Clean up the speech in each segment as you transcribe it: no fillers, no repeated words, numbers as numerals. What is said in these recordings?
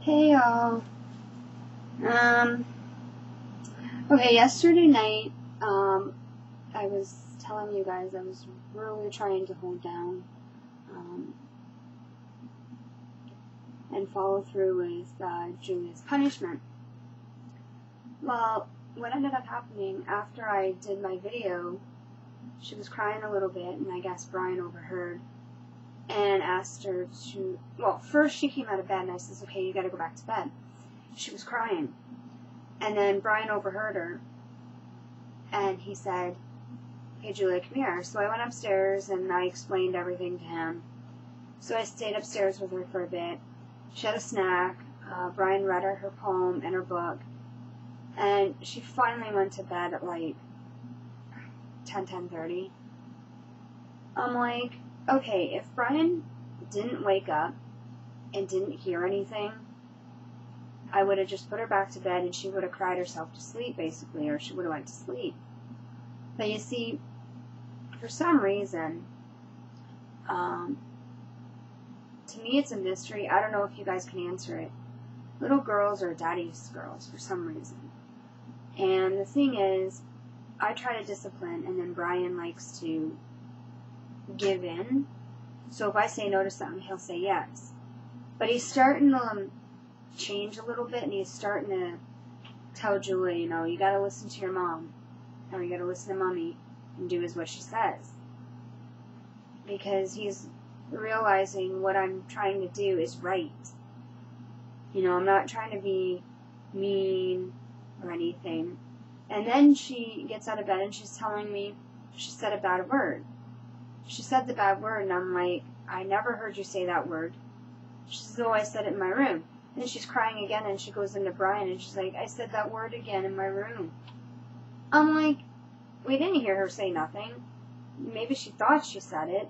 Hey y'all. Okay, yesterday night, I was telling you guys I was really trying to hold down, and follow through with, Julia's punishment. Well, what ended up happening after I did my video, she was crying a little bit, and I guess Brian overheard and asked her to, well, first she came out of bed and I says, okay, you gotta go back to bed. She was crying. And then Brian overheard her and he said, hey Julia, come here. So I went upstairs and I explained everything to him. So I stayed upstairs with her for a bit. She had a snack. Brian read her poem and her book. And she finally went to bed at like 10:30. I'm like, okay, if Brian didn't wake up and didn't hear anything, I would have just put her back to bed and she would have cried herself to sleep, basically, or she would have went to sleep. But you see, for some reason, to me it's a mystery. I don't know if you guys can answer it. Little girls are daddy's girls for some reason. And the thing is, I try to discipline, and then Brian likes to give in. So if I say no to something, he'll say yes. But he's starting to change a little bit, and he's starting to tell Julia, you gotta listen to your mom, or you gotta listen to mommy and do as what she says. Because he's realizing what I'm trying to do is right. I'm not trying to be mean or anything. And then she gets out of bed and she's telling me she said a bad word. She said the bad word, and I'm like, I never heard you say that word. She says, oh, I said it in my room. And then she's crying again, and she goes into Brian, and she's like, I said that word again in my room. I'm like, we didn't hear her say nothing. Maybe she thought she said it.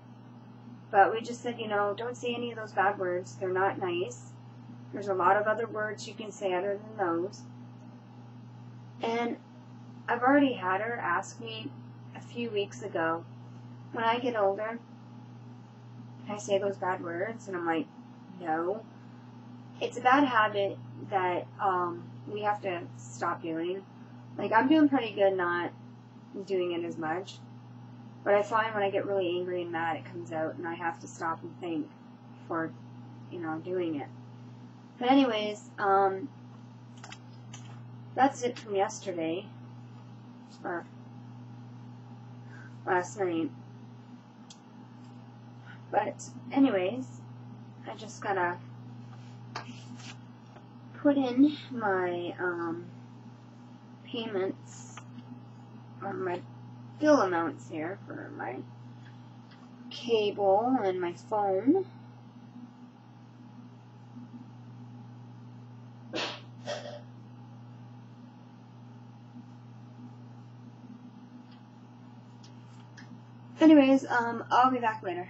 But we just said, don't say any of those bad words. They're not nice. There's a lot of other words you can say other than those. And I've already had her ask me a few weeks ago, when I get older, can I say those bad words? And I'm like, no. It's a bad habit that we have to stop doing. Like, I'm doing pretty good not doing it as much. But I find when I get really angry and mad, it comes out, and I have to stop and think before, doing it. But anyways, that's it from yesterday, or last night. But anyways, I just gotta put in my payments, or my bill amounts here for my cable and my phone. Anyways, I'll be back later.